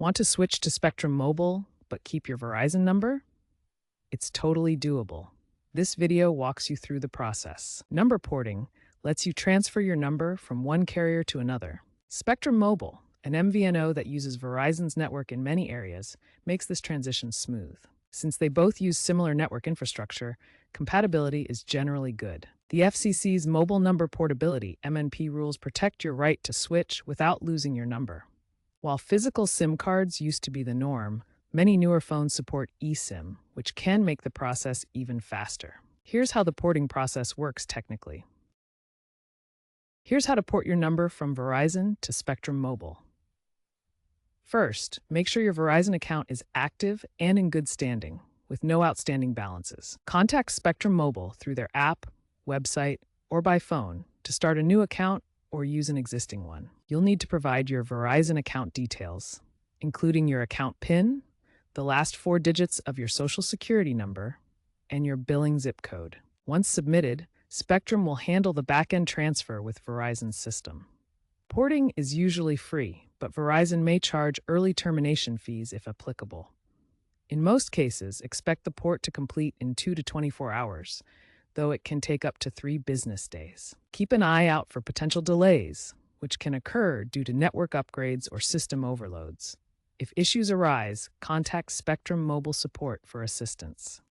Want to switch to Spectrum Mobile but keep your Verizon number? It's totally doable. This video walks you through the process. Number porting lets you transfer your number from one carrier to another. Spectrum Mobile, an MVNO that uses Verizon's network in many areas, makes this transition smooth. Since they both use similar network infrastructure, compatibility is generally good. The FCC's Mobile Number Portability (MNP) rules protect your right to switch without losing your number. While physical SIM cards used to be the norm, many newer phones support eSIM, which can make the process even faster. Here's how the porting process works technically. Here's how to port your number from Verizon to Spectrum Mobile. First, make sure your Verizon account is active and in good standing, with no outstanding balances. Contact Spectrum Mobile through their app, website, or by phone to start a new account or use an existing one. You'll need to provide your Verizon account details, including your account PIN, the last 4 digits of your social security number, and your billing zip code. Once submitted, Spectrum will handle the back-end transfer with Verizon's system. Porting is usually free, but Verizon may charge early termination fees if applicable. In most cases, expect the port to complete in 2 to 24 hours, though it can take up to 3 business days. Keep an eye out for potential delays, which can occur due to network upgrades or system overloads. If issues arise, contact Spectrum Mobile support for assistance.